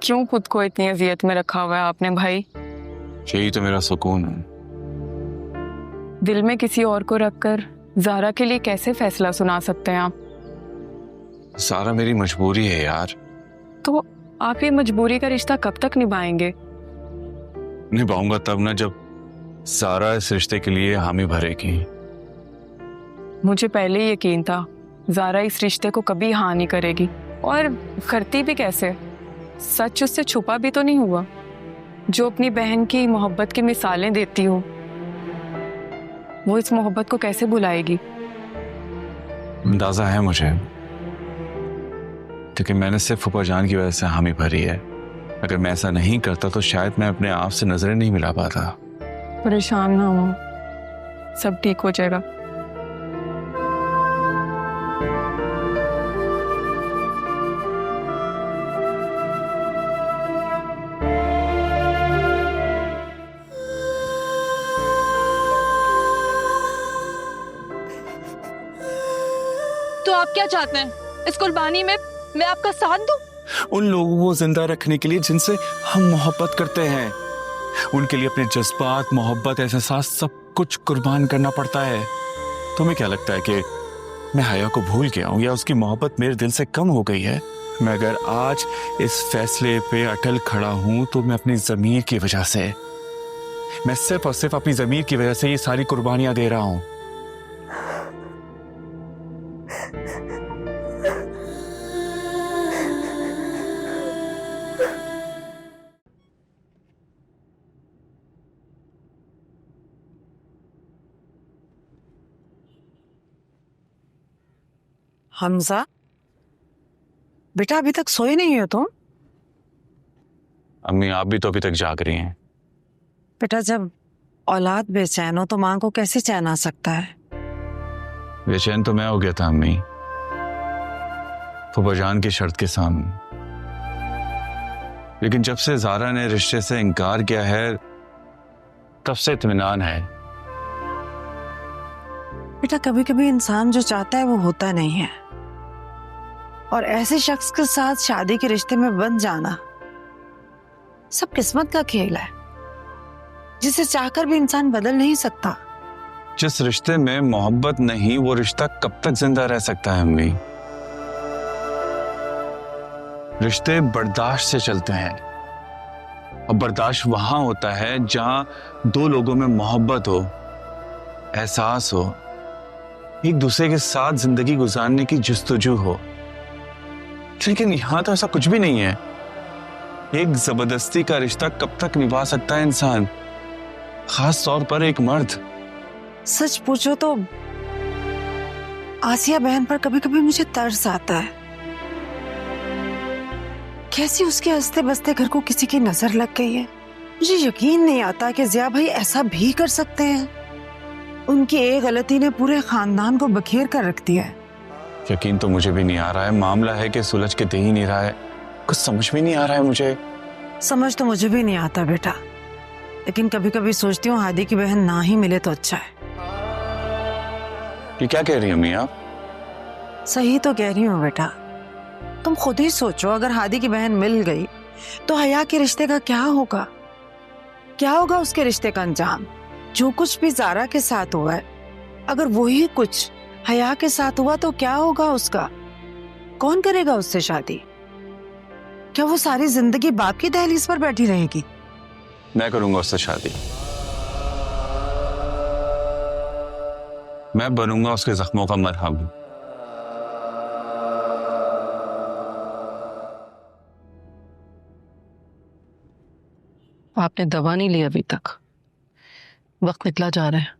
क्यों खुद को इतनी अजियत में रखा हुआ है आपने भाई? यही तो मेरा सुकून है। दिल में किसी और को रखकर ज़ारा के लिए कैसे फैसला सुना सकते हैं आप? सारा मेरी मजबूरी है यार। तो आप ये मजबूरी का रिश्ता कब तक निभाएंगे? निभाऊंगा तब ना जब सारा इस रिश्ते के लिए हामी भरेगी। मुझे पहले ही यकीन था ज़ारा इस रिश्ते को कभी हाँ नहीं करेगी, और करती भी कैसे? सच उससे छुपा भी तो नहीं हुआ। जो अपनी बहन की मोहब्बत की मिसालें देती हो, वो इस मोहब्बत को कैसे भुलाएगी? अंदाजा है मुझे, क्योंकि मैंने सिर्फ फूफा जान की वजह से हामी भरी है। अगर मैं ऐसा नहीं करता तो शायद मैं अपने आप से नजरें नहीं मिला पाता। परेशान ना हो, सब ठीक हो जाएगा। तो आप क्या चाहते हैं? इस कुर्बानी में मैं आपका साथ दूं? उन लोगों को जिंदा रखने के लिए जिनसे हम मोहब्बत करते हैं, उनके लिए अपने जज्बात, मोहब्बत, एहसास सब कुछ कुर्बान करना पड़ता है। तुम्हें क्या लगता है कि मैं हया को भूल गया हूं या उसकी मोहब्बत मेरे दिल से कम हो गई है? मैं अगर आज इस फैसले पे अटल खड़ा हूं तो मैं अपनी जमीर की वजह से, मैं सिर्फ और सिर्फ अपनी जमीर की वजह से ये सारी कुर्बानियां दे रहा हूं। हमजा, बेटा अभी तक सोए नहीं हो तुम? अम्मी आप भी तो अभी तक जाग रही हैं। बेटा जब औलाद बेचैन हो तो माँ को कैसे चैन आ सकता है? बेचैन तो मैं हो गया था अम्मी, फूफा जान की शर्त के सामने। लेकिन जब से ज़ारा ने रिश्ते से इनकार किया है तब से इत्मीनान है। बेटा कभी कभी इंसान जो चाहता है वो होता नहीं है, और ऐसे शख्स के साथ शादी के रिश्ते में बंध जाना सब किस्मत का खेल है, जिसे चाहकर भी इंसान बदल नहीं सकता। जिस रिश्ते में मोहब्बत नहीं वो रिश्ता कब तक जिंदा रह सकता है अम्मी? रिश्ते बर्दाश्त से चलते हैं, और बर्दाश्त वहां होता है जहां दो लोगों में मोहब्बत हो, एहसास हो, एक दूसरे के साथ जिंदगी गुजारने की जुस्तजू हो। लेकिन यहां तो ऐसा कुछ भी नहीं है। एक जबरदस्ती का रिश्ता कब तक निभा सकता है इंसान, खास तौर पर एक मर्द? सच पूछो तो आसिया बहन पर कभी कभी मुझे तरस आता है। कैसी उसके हंसते बसते घर को किसी की नजर लग गई है। मुझे यकीन नहीं आता कि जिया भाई ऐसा भी कर सकते हैं। उनकी एक गलती ने पूरे खानदान को बखेर कर रख दिया है। यकीन तो मुझे भी नहीं आ रहा है। मामला है कि सुलझ के दे ही नहीं रहा है, कुछ समझ में नहीं आ रहा है मुझे। समझ तो मुझे भी नहीं आता बेटा, लेकिन कभी कभी सोचती हूँ हादी की बहन ना ही मिले तो अच्छा है। ये क्या कह रही हैं अम्मी आप? सही तो कह रही हूँ बेटा। तुम खुद ही सोचो, अगर हादी की बहन मिल गई तो हया के रिश्ते का क्या होगा? क्या होगा उसके रिश्ते का अंजाम? जो कुछ भी ज़ारा के साथ हुआ है, अगर वही कुछ हया के साथ हुआ तो क्या होगा उसका? कौन करेगा उससे शादी? क्या वो सारी जिंदगी बाप की दहलीज पर बैठी रहेगी? मैं करूंगा उससे शादी। मैं बनूंगा उसके जख्मों का मरहम। आपने दवा नहीं ली अभी तक, वक्त निकला जा रहा है।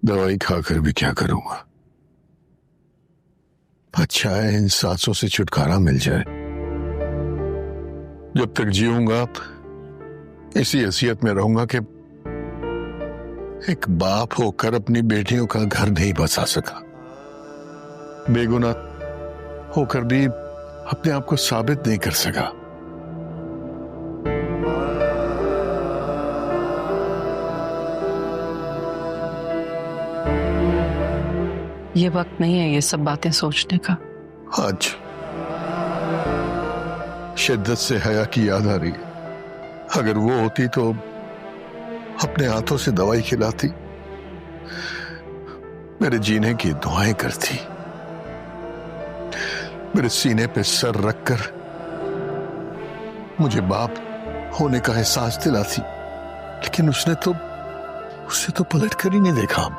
दवाई खाकर भी क्या करूंगा। अच्छा है इन सांसों से छुटकारा मिल जाए। जब तक जीऊंगा इसी हैसियत में रहूंगा कि एक बाप होकर अपनी बेटियों का घर नहीं बसा सका, बेगुनाह होकर भी अपने आप को साबित नहीं कर सका। ये वक्त नहीं है ये सब बातें सोचने का। आज शिद्दत से हया की याद आ रही है। अगर वो होती तो अपने हाथों से दवाई खिलाती, मेरे जीने की दुआएं करती, मेरे सीने पे सर रखकर मुझे बाप होने का एहसास दिलाती। लेकिन उसे तो पलट कर ही नहीं देखा।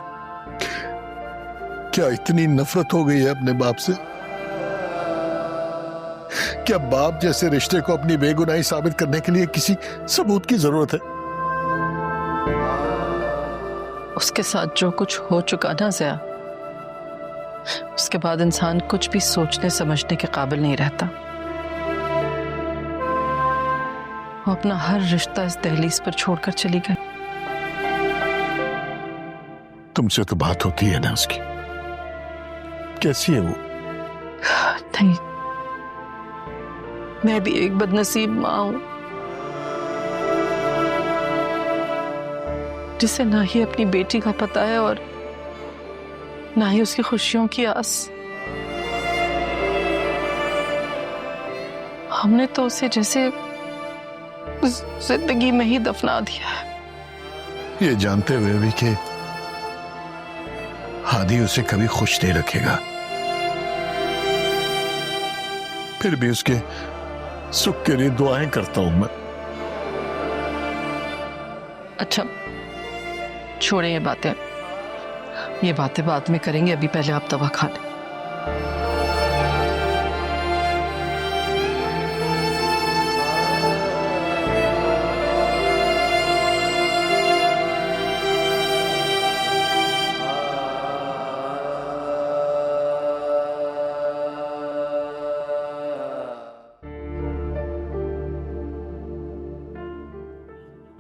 क्या इतनी नफरत हो गई है अपने बाप से? क्या बाप जैसे रिश्ते को अपनी बेगुनाही साबित करने के लिए किसी सबूत की जरूरत है? उसके साथ जो कुछ हो चुका ना ज़या, उसके बाद इंसान कुछ भी सोचने समझने के काबिल नहीं रहता। वो अपना हर रिश्ता इस दहलीज पर छोड़कर चली गई। तुमसे तो बात होती है ना उसकी? कैसी है वो? नहीं, मैं भी एक बदनसीब माँ हूं जिसे ना ही अपनी बेटी का पता है और ना ही उसकी खुशियों की आस। हमने तो उसे जैसे जिंदगी में ही दफना दिया है, ये जानते हुए भी कि हादी उसे कभी खुश नहीं रखेगा। फिर भी उसके सुख के लिए दुआएं करता हूं मैं। अच्छा छोड़ें ये बातें बाद में करेंगे, अभी पहले आप दवा खा लें।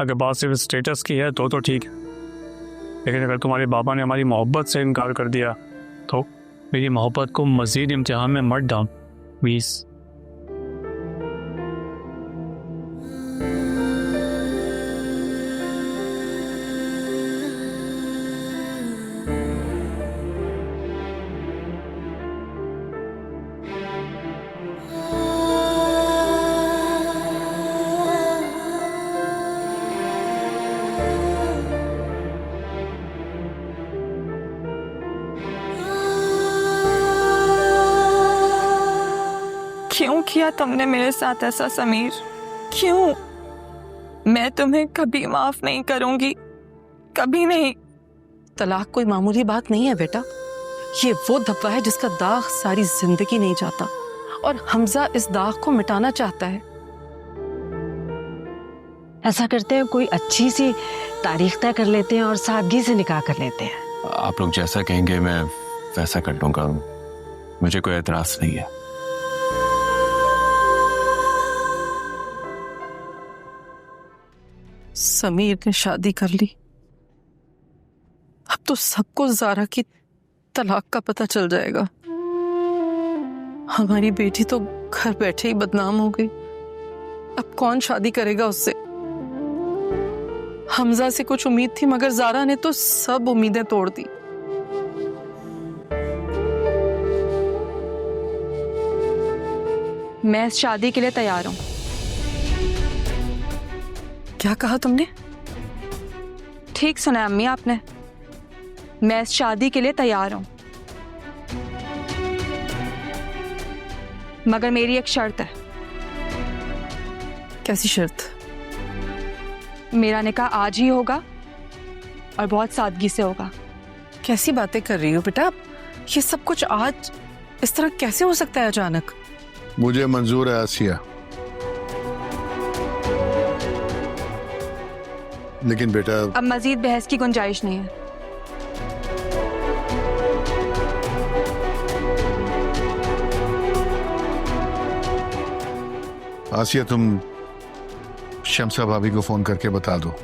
अगर बात सिर्फ स्टेटस की है तो ठीक है, लेकिन अगर तुम्हारे बाबा ने हमारी मोहब्बत से इनकार कर दिया तो मेरी मोहब्बत को मज़ीद इम्तिहान में मत डाल प्लीज़। क्यों किया तुमने मेरे साथ ऐसा समीर? क्यों? मैं तुम्हें कभी माफ नहीं करूंगी, कभी नहीं। तलाक कोई मामूली बात नहीं है बेटा, ये वो धब्बा है जिसका दाग सारी जिंदगी नहीं जाता और हमजा इस दाग को मिटाना चाहता है। ऐसा करते हैं कोई अच्छी सी तारीख तय कर लेते हैं और सादगी से निकाह कर लेते हैं। आप लोग जैसा कहेंगे मैं वैसा कर लूंगा, मुझे कोई एतराज नहीं है। समीर ने शादी कर ली, अब तो सबको ज़ारा की तलाक का पता चल जाएगा। हमारी बेटी तो घर बैठे ही बदनाम हो गई, अब कौन शादी करेगा उससे? हमजा से कुछ उम्मीद थी मगर ज़ारा ने तो सब उम्मीदें तोड़ दी। मैं इस शादी के लिए तैयार हूँ। क्या कहा तुमने? ठीक सुना है अम्मी आपने, मैं इस शादी के लिए तैयार हूँ, मगर मेरी एक शर्त है। कैसी शर्त? मेरा निकाह आज ही होगा और बहुत सादगी से होगा। कैसी बातें कर रही हो बेटा? ये सब कुछ आज इस तरह कैसे हो सकता है अचानक? मुझे मंजूर है आसिया, लेकिन बेटा अब मजीद बहस की गुंजाइश नहीं है। आसिया तुम शमसा भाभी को फोन करके बता दो